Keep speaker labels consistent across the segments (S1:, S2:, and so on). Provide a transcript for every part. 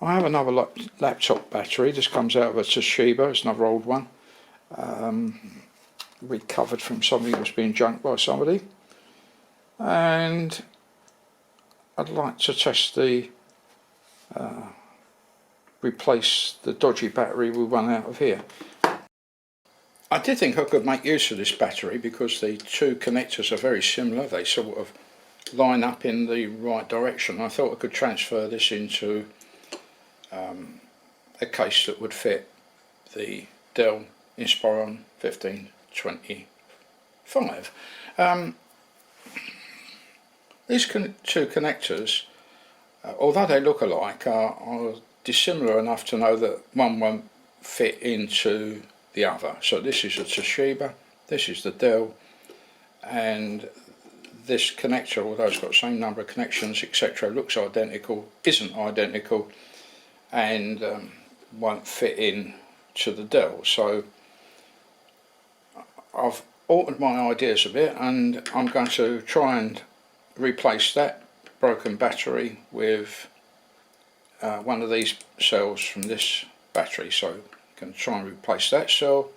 S1: I have another laptop battery. This comes out of a Toshiba. It's another old one. Recovered from something that was being junked by somebody. And I'd like to test the replace the dodgy battery we run out of here. I did think I could make use of this battery because the two connectors are very similar. They sort of line up in the right direction. I thought I could transfer this into a case that would fit the Dell Inspiron 1525. These two connectors, although they look alike, are dissimilar enough to know that one won't fit into the other. So this is a Toshiba, this is the Dell, and this connector, although it's got the same number of connections etc, looks identical, isn't identical, and won't fit in to the Dell. So I've altered my ideas a bit, and I'm going to try and replace that broken battery with one of these cells from this battery. So I'm going to try and replace that cell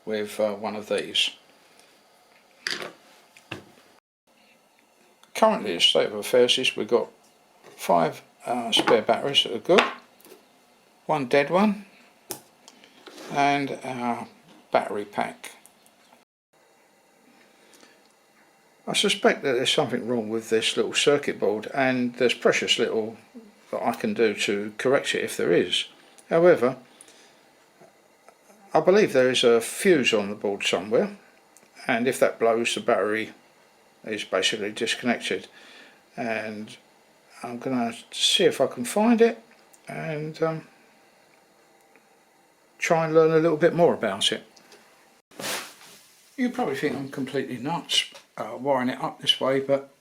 S1: with one of these. Currently the state of affairs is we've got 5 spare batteries that are good, one dead one, and our battery pack. I suspect that there's something wrong with this little circuit board, and there's precious little that I can do to correct it if there is. However, I believe there is a fuse on the board somewhere, and if that blows, the battery is basically disconnected, and I'm going to see if I can find it and try and learn a little bit more about it. You probably think I'm completely nuts wiring it up this way, but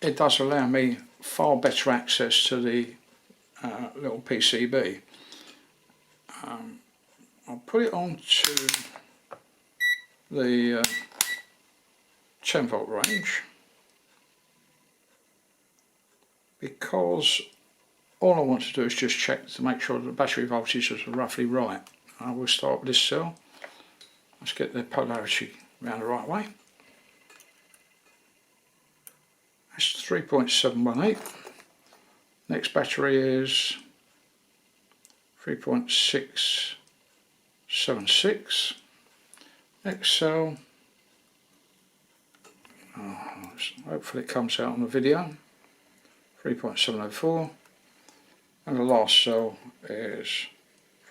S1: it does allow me far better access to the little PCB. I'll put it on to the 10 volt range, because all I want to do is just check to make sure that the battery voltage is roughly right. I will start with this cell. Let's get the polarity around the right way. That's 3.718. Next battery is 3.676. Next cell, hopefully it comes out on the video, 3.704, and the last cell is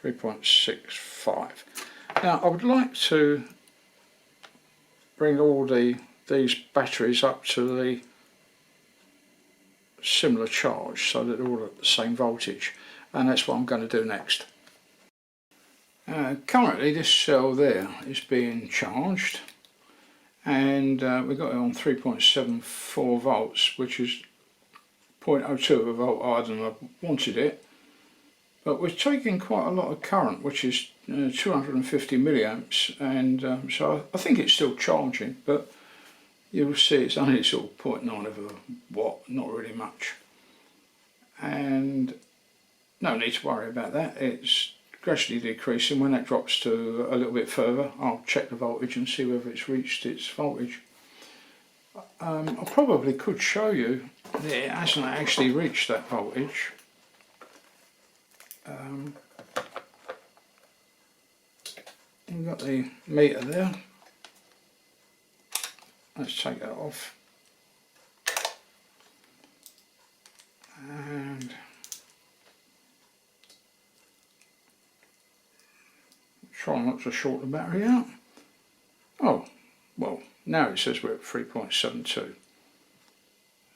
S1: 3.65. Now I would like to bring all these batteries up to the similar charge so that they're all at the same voltage, and that's what I'm going to do next. Currently this cell there is being charged, and we've got it on 3.74 volts, which is 0.02 of a volt higher than I wanted it, but we're taking quite a lot of current, which is 250 milliamps, and so I think it's still charging, but you'll see it's only sort of 0.9 of a watt, not really much, and no need to worry about that. It's gradually decreasing. When that drops to a little bit further, I'll check the voltage and see whether it's reached its voltage. I probably could show you that it hasn't actually reached that voltage. We've got the meter there. Let's take that off. And try not to short the battery out. Oh, well, now it says we're at 3.72.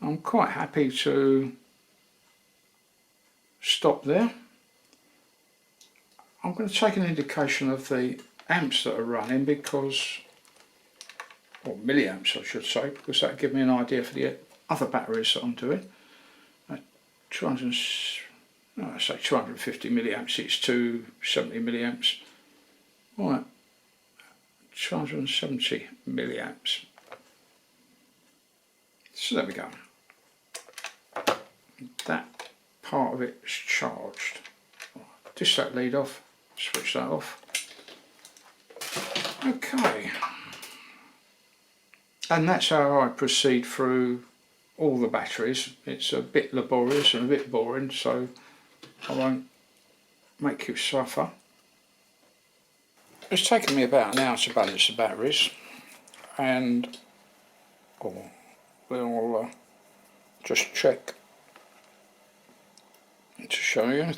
S1: I'm quite happy to stop there. I'm going to take an indication of the amps that are running, because, or milliamps I should say, because that will give me an idea for the other batteries that I'm doing. 250 milliamps, it's 270 milliamps. Right, 270 milliamps. So there we go. That part of it is charged. Dish that lead off, switch that off. Okay, and that's how I proceed through all the batteries. It's a bit laborious and a bit boring, so I won't make you suffer. It's taken me about an hour to balance the batteries, and we'll just check to show you.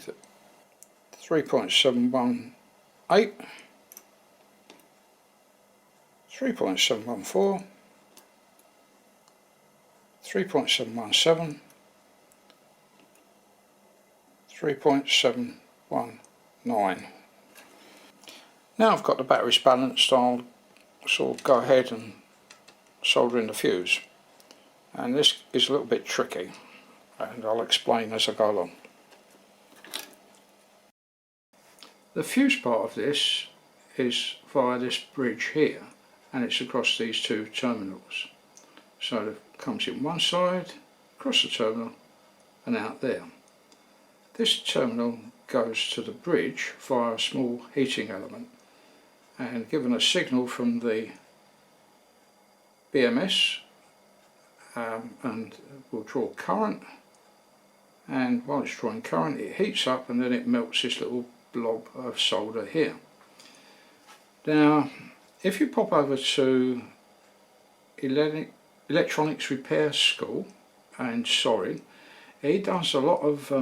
S1: 3.718, 3.714, 3.717, 3.719. Now I've got the batteries balanced, I'll sort of go ahead and solder in the fuse. And this is a little bit tricky, and I'll explain as I go along. The fuse part of this is via this bridge here, and it's across these two terminals. So it comes in one side, across the terminal, and out there. This terminal goes to the bridge via a small heating element, and given a signal from the BMS, and will draw current, and while it's drawing current it heats up and then it melts this little blob of solder here. Now if you pop over to electronics repair school, and sorry, he does a lot of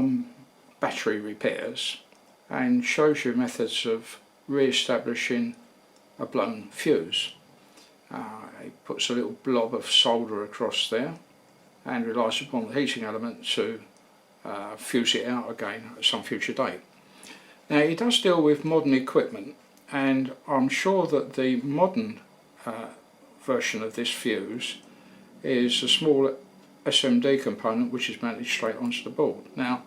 S1: battery repairs and shows you methods of re-establishing a blown fuse. He puts a little blob of solder across there and relies upon the heating element to fuse it out again at some future date. Now he does deal with modern equipment, and I'm sure that the modern version of this fuse is a small SMD component which is mounted straight onto the board. Now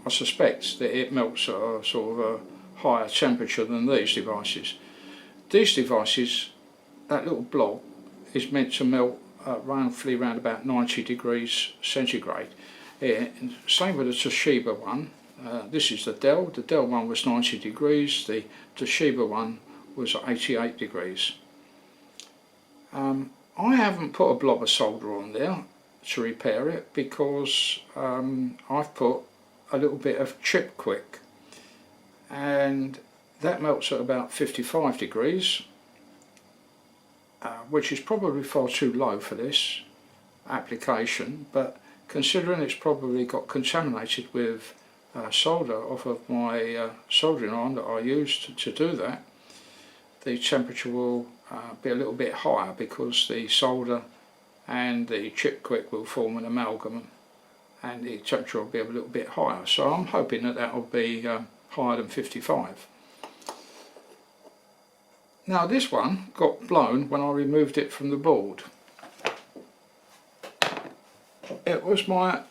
S1: I suspect that it melts at a sort of a higher temperature than these devices. These devices, that little blob is meant to melt roughly around about 90 degrees centigrade. Same with the Toshiba one. This is the Dell. The Dell one was 90 degrees, the Toshiba one was 88 degrees. I haven't put a blob of solder on there to repair it because I've put a little bit of chip quick, and that melts at about 55 degrees, which is probably far too low for this application, but considering it's probably got contaminated with solder off of my soldering iron that I used to do that, the temperature will be a little bit higher because the solder and the chip quick will form an amalgam and the temperature will be a little bit higher. So I'm hoping that that will be higher than 55. Now this one got blown when I removed it from the board. It was my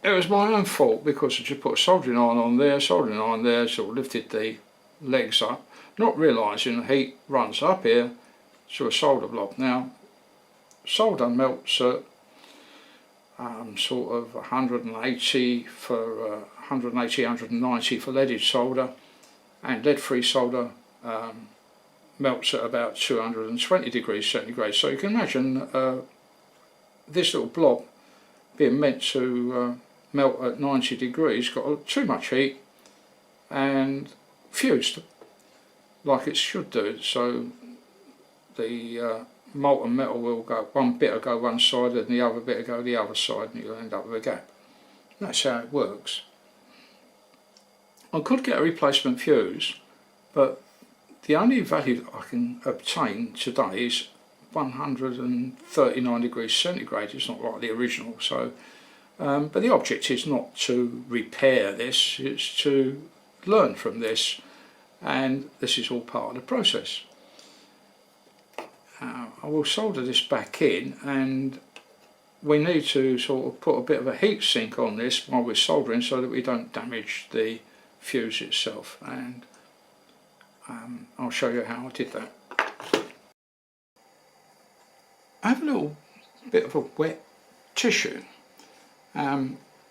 S1: own fault because I just put a soldering iron on there, sort of lifted the legs up, not realising the heat runs up here to a solder block. Now solder melts at sort of 180 for 190 for leaded solder, and lead-free solder melts at about 220 degrees centigrade. So you can imagine this little blob being meant to melt at 90 degrees got too much heat and fused like it should do. So the molten metal will go, one bit will go one side and the other bit will go the other side, and you'll end up with a gap. That's how it works. I could get a replacement fuse, but the only value that I can obtain today is 139 degrees centigrade. It's not like the original. So but the object is not to repair this, it's to learn from this, and this is all part of the process. I will solder this back in, and we need to sort of put a bit of a heat sink on this while we're soldering so that we don't damage the fuse itself, and I'll show you how I did that. I have a little bit of a wet tissue.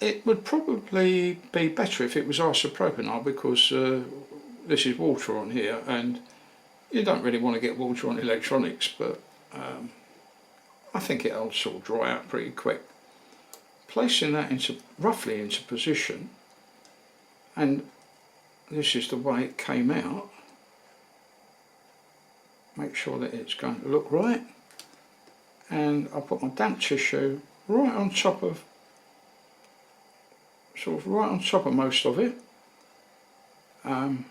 S1: it would probably be better if it was isopropanol, because this is water on here, and you don't really want to get water on electronics, but I think it'll sort of dry out pretty quick. Placing that roughly into position, and this is the way it came out. Make sure that it's going to look right, and I'll put my damp tissue right on top of, right on top of most of it. I'm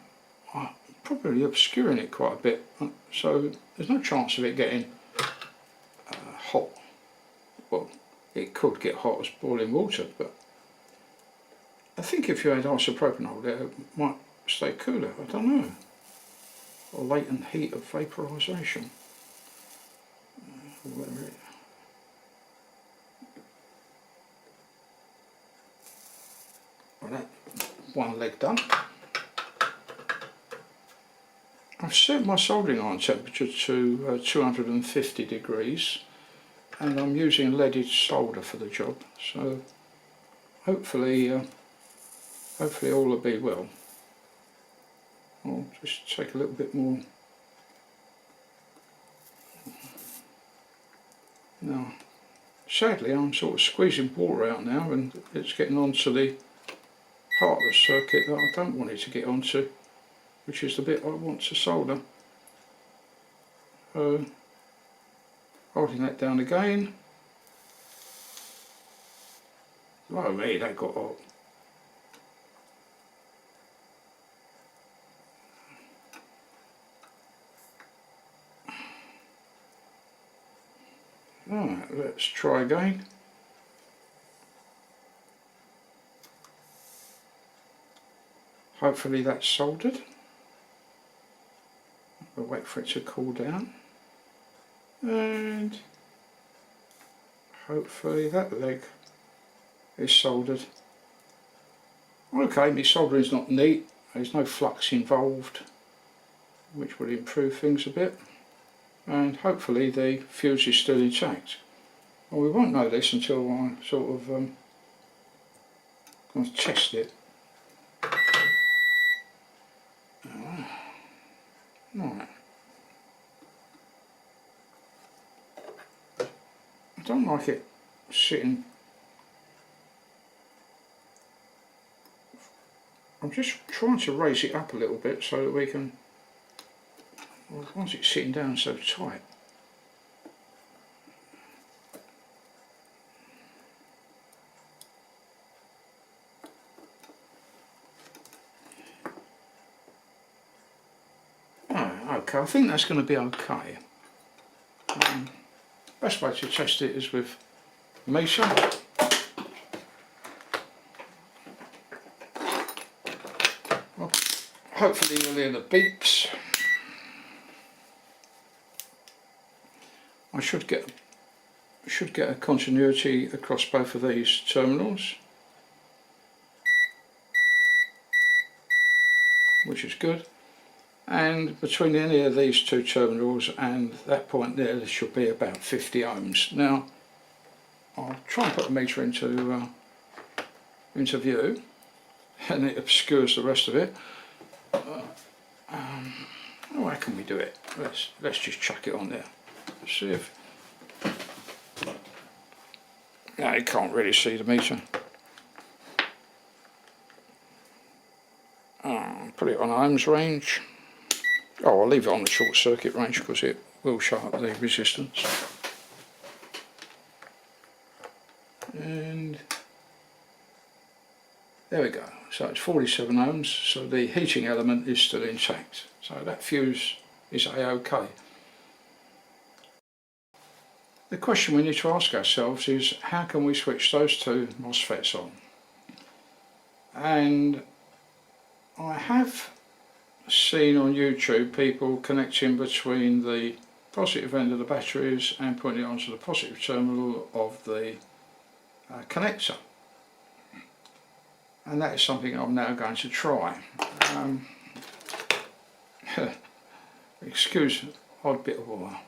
S1: probably obscuring it quite a bit, so there's no chance of it getting hot. Well, it could get hot as boiling water, but I think if you had isopropanol there, it might stay cooler. I don't know. Or latent heat of vaporization. Well, that one leg done. I've set my soldering iron temperature to 250 degrees, and I'm using leaded solder for the job, so hopefully all will be well. I'll just take a little bit more. Now, sadly, I'm sort of squeezing water out now, and it's getting onto the part of the circuit that I don't want it to get onto, which is the bit I want to solder. Holding that down again. Oh me, that got hot. Alright, let's try again. Hopefully that's soldered. We'll wait for it to cool down. And hopefully that leg is soldered. Okay, my soldering's not neat. There's no flux involved, which would improve things a bit. And hopefully the fuse is still intact. Well, we won't know this until I sort of going to test it. Right. I don't like it sitting. I'm just trying to raise it up a little bit so that we can, well, once it's sitting down so tight. Okay, I think that's going to be okay. Best way to test it is with a meter. Well, hopefully you'll hear the beeps. I should get a continuity across both of these terminals, which is good. And between any of these two terminals and that point there should be about 50 ohms. Now I'll try and put the meter into view, and it obscures the rest of it. How can we do it? Let's just chuck it on there. Let's see if. No, you can't really see the meter. Put it on ohms range. Oh, I'll leave it on the short circuit range because it will show up the resistance. And there we go. So it's 47 ohms, so the heating element is still intact. So that fuse is A-OK. The question we need to ask ourselves is, how can we switch those two MOSFETs on? And I have seen on YouTube people connecting between the positive end of the batteries and putting it onto the positive terminal of the connector, and that is something I'm now going to try. Excuse odd bit of wire.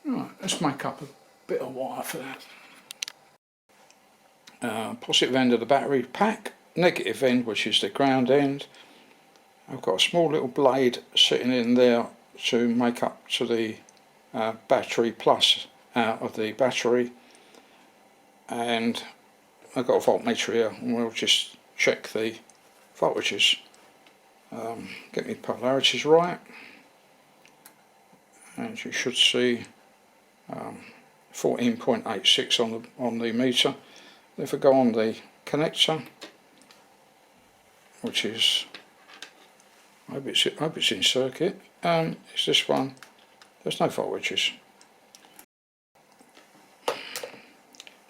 S1: Right, let's make up a bit of wire for that. positive end of the battery pack, negative end which is the ground end. I've got a small little blade sitting in there to make up to the battery plus out of the battery, and I've got a voltmeter here and we'll just check the voltages, get the polarities right, and you should see 14.86 on the meter. If I go on the connector, which is, I hope it's in circuit, it's this one, there's no voltages.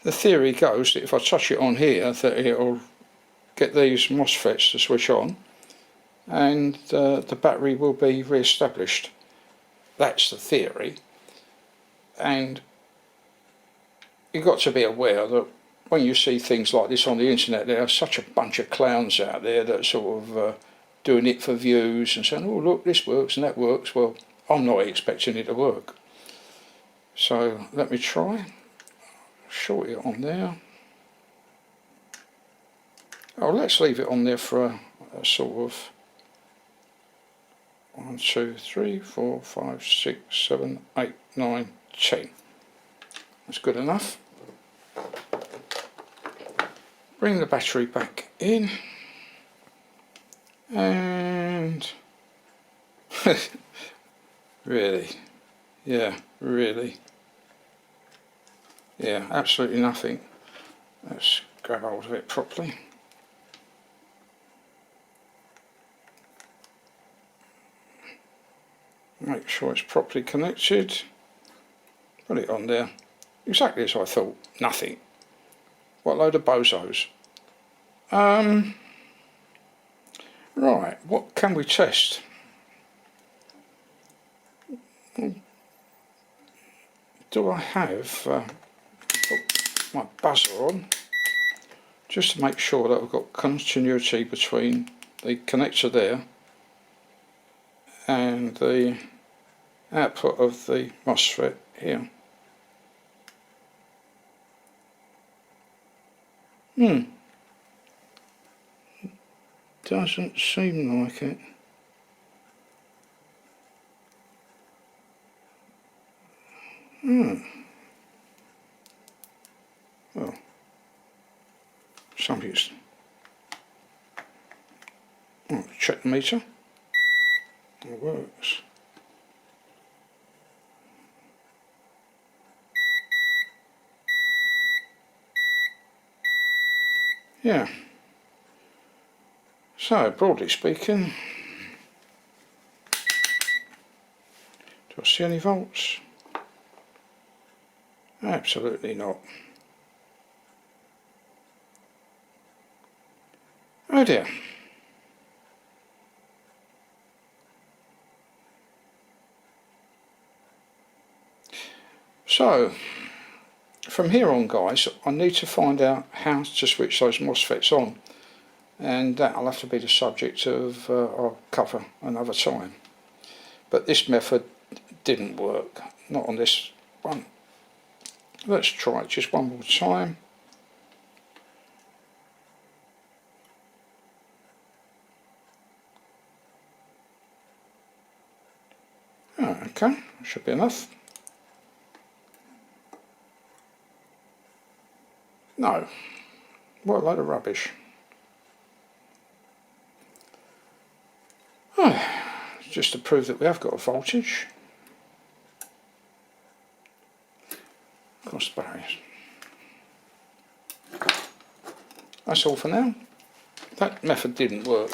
S1: The theory goes that if I touch it on here, that it'll get these MOSFETs to switch on and the battery will be re-established. That's the theory, and you've got to be aware that when you see things like this on the internet, there are such a bunch of clowns out there that sort of doing it for views and saying, oh look, this works and that works. Well, I'm not expecting it to work. So let me try. Short it on there. Oh, let's leave it on there for a sort of 1, 2, 3, 4, 5, 6, 7, 8, 9, 10. That's good enough. Bring the battery back in, and really, yeah, really, yeah, absolutely nothing. Let's grab hold of it properly. Make sure it's properly connected. Put it on there. Exactly as I thought. Nothing. What a load of bozos. Right, what can we test? Do I have my buzzer on, just to make sure that I've got continuity between the connector there and the output of the MOSFET here. Doesn't seem like it. Well, somebody's. Oh, check the meter. It works. Yeah. So, broadly speaking, do I see any volts? Absolutely not. Oh dear. So, from here on guys, I need to find out how to switch those MOSFETs on, and that'll have to be the subject of I'll cover another time. But this method didn't work, not on this one. Let's try it just one more time. Oh, okay, should be enough. No, what a load of rubbish. Oh, just to prove that we have got a voltage across the barriers. That's all for now. That method didn't work.